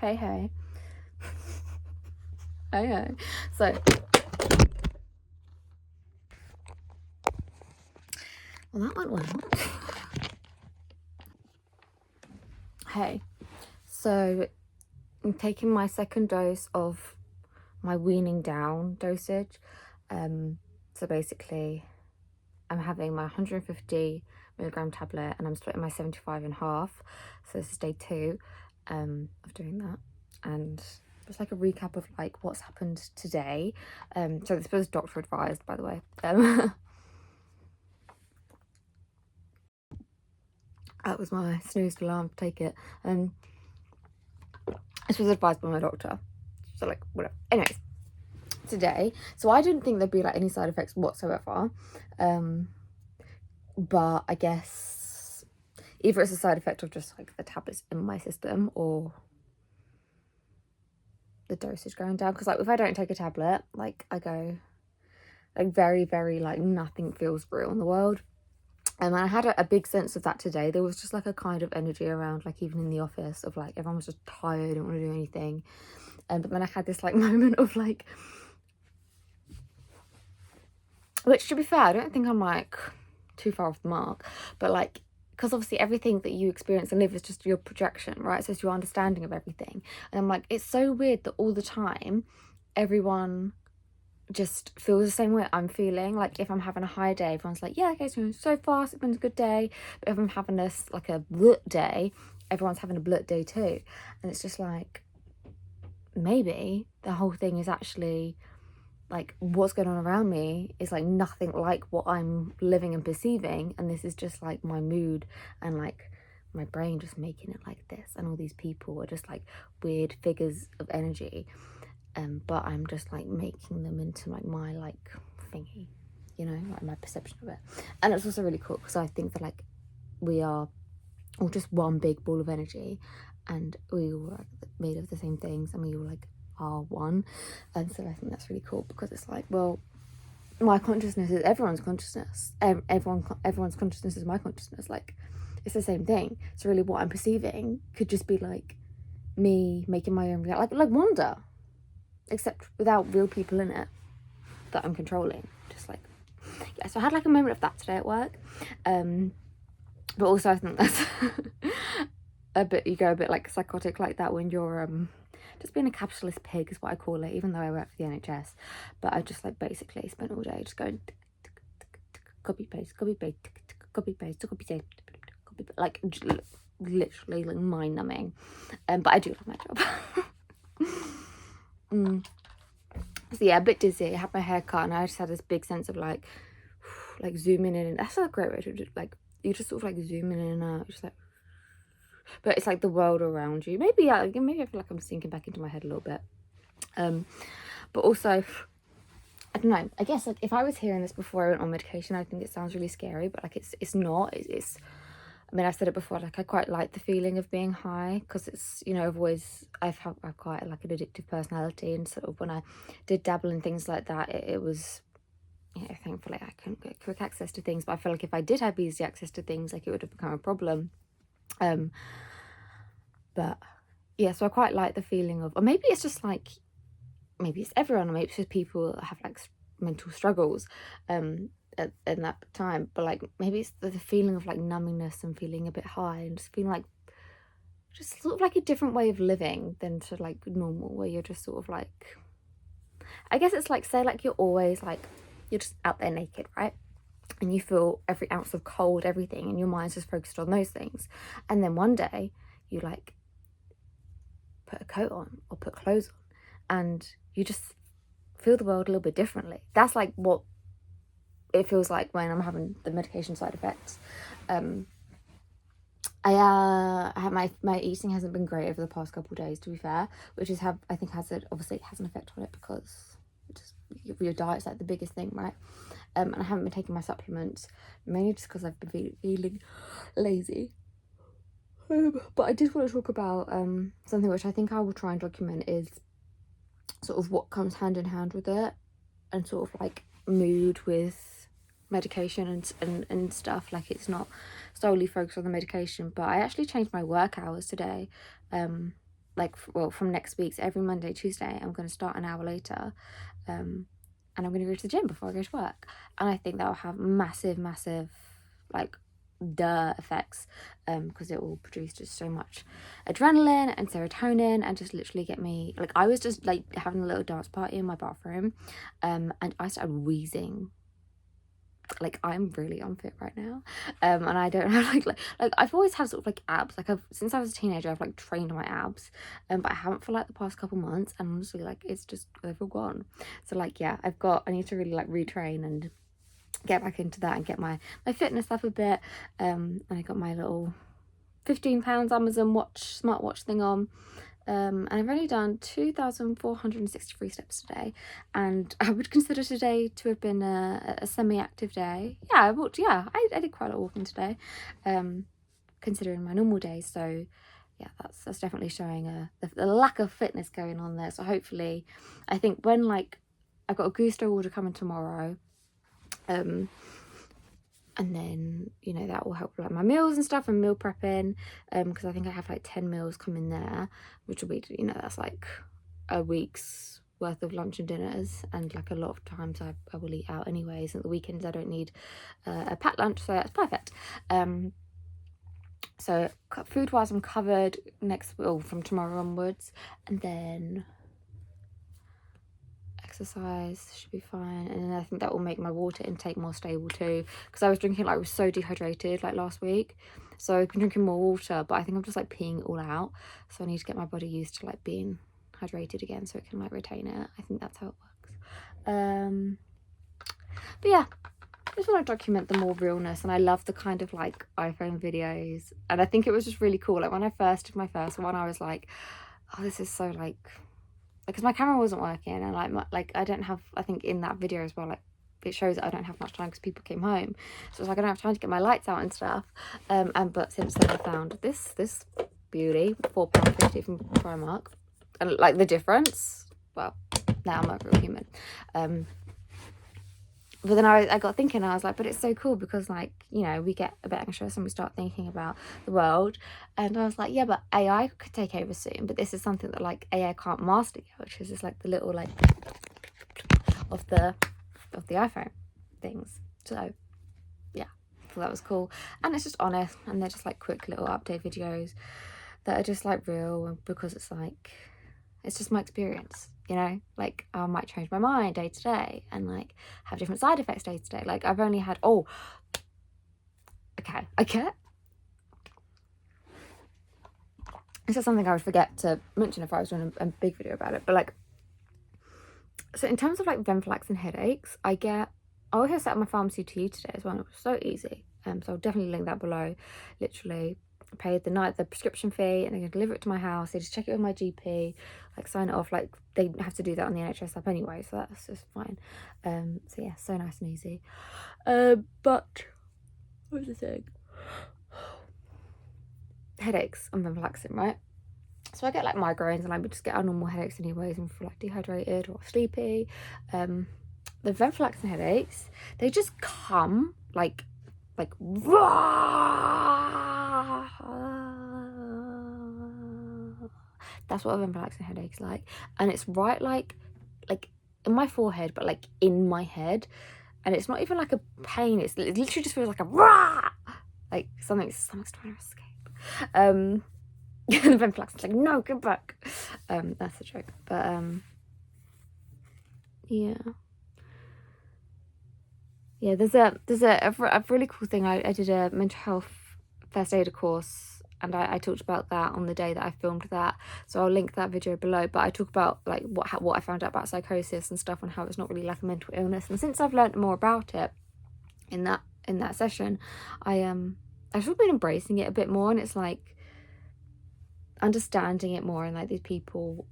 Hey, hey. Hey, hey. So, well, that went well. Hey, so I'm taking my second dose of my weaning down dosage. So basically, I'm having my 150 milligram tablet and I'm splitting my 75 in half. So this is day 2 of doing that. And it's like a recap of like what's happened today. So this was doctor advised, by the way. That was my snooze alarm, take it. This was advised by my doctor. So like, whatever. Anyways, today, so I didn't think there'd be like any side effects whatsoever. But I guess either it's a side effect of just like the tablets in my system or the dosage going down. Because like if I don't take a tablet, like I go like very, very like nothing feels real in the world. And I had a big sense of that today. There was just like a kind of energy around, like even in the office, of like everyone was just tired, didn't want to do anything. But then I had this like moment of like, which to be fair, I don't think I'm like too far off the mark, but like, because obviously everything that you experience and live is just your projection, right? So it's your understanding of everything. And I'm like, it's so weird that all the time everyone just feels the same way I'm feeling. Like if I'm having a high day, everyone's like, yeah, okay, so fast, it's been a good day. But if I'm having this like a blut day, everyone's having a blut day too. And it's just like, maybe the whole thing is actually like what's going on around me is like nothing like what I'm living and perceiving, and this is just like my mood and like my brain just making it like this, and all these people are just like weird figures of energy, but I'm just like making them into like my like thingy, you know, like my perception of it. And it's also really cool because I think that like we are all just one big ball of energy, and we all are made of the same things, and we all like are one. And so I think that's really cool because it's like, well, my consciousness is everyone's consciousness. Everyone's consciousness is my consciousness. Like it's the same thing. So really what I'm perceiving could just be like me making my own reality, like wonder, except without real people in it that I'm controlling. Just like, yeah, so I had like a moment of that today at work. But also I think that's a bit, you go a bit like psychotic like that when you're just being a capitalist pig is what I call it, even though I work for the NHS. But I just like basically spent all day just going copy paste, copy paste, copy paste, copy paste, copy paste, like literally like mind numbing. But I do love my job. So yeah, a bit dizzy. I had my hair cut and I just had this big sense of like zooming in, and that's a great way to do, like you just sort of like zooming in and out, just like, but it's like the world around you. Maybe I feel like I'm sinking back into my head a little bit. But also, I don't know, I guess like if I was hearing this before I went on medication, I think it sounds really scary, but like it's not. It's I mean, I've said it before, like I quite like the feeling of being high because it's, you know, I've quite like an addictive personality, and sort of when I did dabble in things like that, it was, you know, thankfully I couldn't get quick access to things, but I feel like if I did have easy access to things, like it would have become a problem. But yeah, so I quite like the feeling of, or maybe it's just like, maybe it's everyone, or maybe it's just people that have like mental struggles in that time, but like maybe it's the feeling of like numbingness and feeling a bit high and just feeling like just sort of like a different way of living than to like normal, where you're just sort of like, I guess it's like, say like you're always like, you're just out there naked, right? And you feel every ounce of cold, everything, and your mind's just focused on those things. And then one day you like put a coat on or put clothes on and you just feel the world a little bit differently. That's like what it feels like when I'm having the medication side effects. I have my eating hasn't been great over the past couple of days, to be fair, which is I think obviously it has an effect on it because your diet's like the biggest thing, right? And I haven't been taking my supplements, mainly just because I've been feeling lazy. But I did want to talk about something which I think I will try and document, is sort of what comes hand in hand with it, and sort of like mood with medication and stuff. Like it's not solely focused on the medication, but I actually changed my work hours today. like, well, from next week's every Monday, Tuesday, I'm going to start an hour later, and I'm going to go to the gym before I go to work. And I think that will have massive, like, effects, because it will produce just so much adrenaline and serotonin, and just literally get me, like, I was just like having a little dance party in my bathroom, and I started wheezing. Like, I'm really unfit right now, and I don't have like I've always had sort of like abs, like since I was a teenager I've like trained my abs, but I haven't for like the past couple months, and honestly, like, it's just, they've all gone. So like, yeah, I need to really like retrain and get back into that and get my fitness up a bit. And I got my little £15 Amazon smartwatch thing on, and I've only done 2,463 steps today, and I would consider today to have been a semi-active day. Yeah, I did quite a lot of walking today, considering my normal days. So yeah, that's definitely showing the lack of fitness going on there. So hopefully, I think when, like, I've got a Gusto order coming tomorrow, and then, you know, that will help like my meals and stuff and meal prepping, because I think I have like 10 meals coming there, which will be, you know, that's like a week's worth of lunch and dinners, and like a lot of times I will eat out anyways, and the weekends I don't need a packed lunch, so that's perfect. So food wise I'm covered from tomorrow onwards, and then exercise should be fine, and then I think that will make my water intake more stable too, because I was drinking, like, I was so dehydrated like last week, so I've been drinking more water, but I think I'm just like peeing it all out, so I need to get my body used to like being hydrated again so it can like retain it. I think that's how it works. But yeah, I just want to document the more realness, and I love the kind of like iPhone videos, and I think it was just really cool. Like when I first did my first one, I was like, oh, this is so like, because my camera wasn't working, and I don't have, I think in that video as well, like, it shows that I don't have much time because people came home, so it's like I don't have time to get my lights out and stuff. But since then I found this beauty, £4.50 from Primark, and like the difference, well, now I'm a real human. But then I got thinking, I was like, but it's so cool because, like, you know, we get a bit anxious and we start thinking about the world. And I was like, yeah, but AI could take over soon. But this is something that, like, AI can't master yet, which is just, like, the little, like, of the iPhone things. So, yeah, I thought that was cool. And it's just honest. And they're just, like, quick little update videos that are just, like, real. Because it's, like, it's just my experience. You know, like, I might change my mind day to day and like have different side effects day to day. Like, I've only had, okay, this is something I would forget to mention if I was doing a big video about it, but like, so in terms of like Venflax and headaches, I also set up my pharmacy to you today as well, and it was so easy. So I'll definitely link that below. Literally paid the prescription fee, and they're gonna deliver it to my house. They just check it with my GP, like sign it off. Like, they have to do that on the NHS app anyway, so that's just fine. So yeah, so nice and easy. But what was I saying? Headaches and Venflaxin, right? So I get like migraines, and I would just get our normal headaches anyways, and feel like dehydrated or sleepy. The Venflaxin headaches, they just come like that's what a Venflaxin headache's like, and it's right like in my forehead, but like in my head, and it's not even like a pain. It literally just feels like like something's trying to escape. And the Venflaxin's like, no, get back. That's a joke, but yeah. Yeah, there's a really cool thing. I did a mental health first aider course, and I talked about that on the day that I filmed that, so I'll link that video below. But I talk about like what I found out about psychosis and stuff, and how it's not really like a mental illness. And since I've learned more about it in that session, I've sort of been embracing it a bit more, and it's like understanding it more, and like these people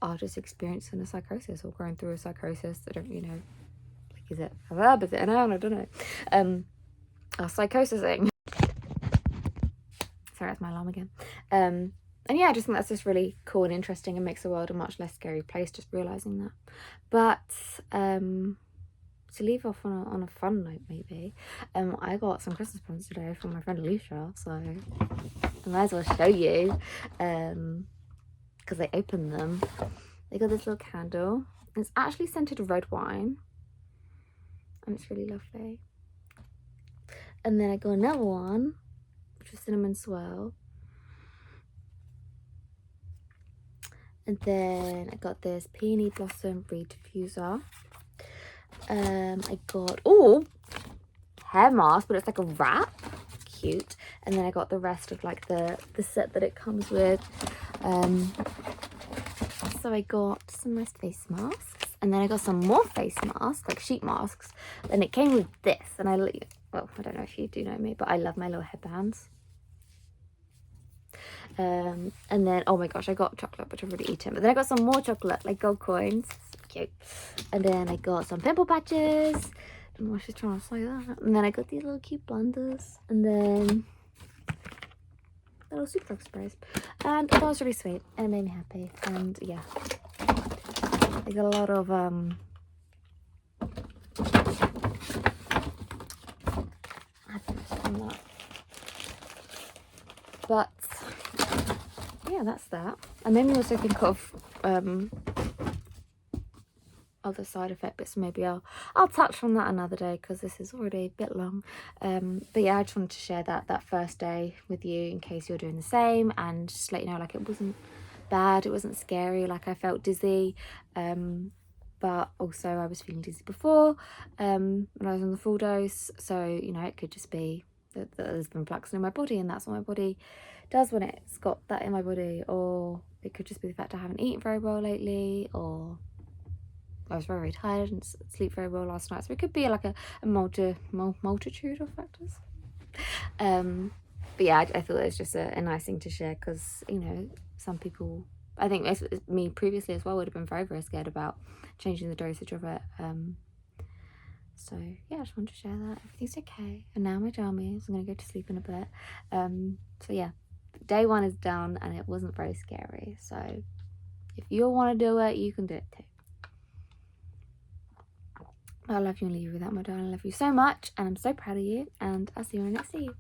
are just experiencing a psychosis or going through a psychosis. They don't, you know, is it a verb? Is it a noun? I don't know. Psychosising. Sorry, that's my alarm again. And yeah, I just think that's just really cool and interesting, and makes the world a much less scary place, just realising that. But to leave off on a fun note, maybe, I got some Christmas presents today from my friend Alicia, so I might as well show you. because I opened them. They got this little candle. It's actually scented red wine, and it's really lovely. And then I got another one, which is cinnamon swirl. And then I got this peony blossom reed diffuser. I got hair mask, but it's like a wrap, cute. And then I got the rest of like the set that it comes with. So I got some nice face masks, and then I got some more face masks, like sheet masks. And it came with this, and I don't know if you do know me, but I love my little headbands. And then, oh my gosh, I got chocolate, which I've already eaten. But then I got some more chocolate, like gold coins. Cute. And then I got some pimple patches. I don't know why she's trying to say that. And then I got these little cute blenders. And then little super sprays. And that was really sweet. And it made me happy. And yeah. I got a lot of happiness from that. But yeah, that's that. And then we also think of other side effect bits. Maybe I'll touch on that another day, because this is already a bit long. But yeah, I just wanted to share that first day with you in case you're doing the same, and just let you know, like, it wasn't bad, it wasn't scary. Like, I felt dizzy, but also I was feeling dizzy before when I was on the full dose. So, you know, it could just be that there's been flux in my body, and that's what my body does when it's got that in my body. Or it could just be the fact I haven't eaten very well lately, or I was very, very tired and didn't sleep very well last night. So it could be like a multitude of factors. But yeah, I thought it was just a nice thing to share, because, you know, some people, I think me previously as well, would have been very, very scared about changing the dosage of it. So yeah, I just wanted to share that everything's okay. And now my jammies, I'm gonna go to sleep in a bit. So yeah, day 1 is done, and it wasn't very scary. So if you want to do it, you can do it too. I love you and leave you with that, my darling. I love you so much, and I'm so proud of you, and I'll see you when I next see you.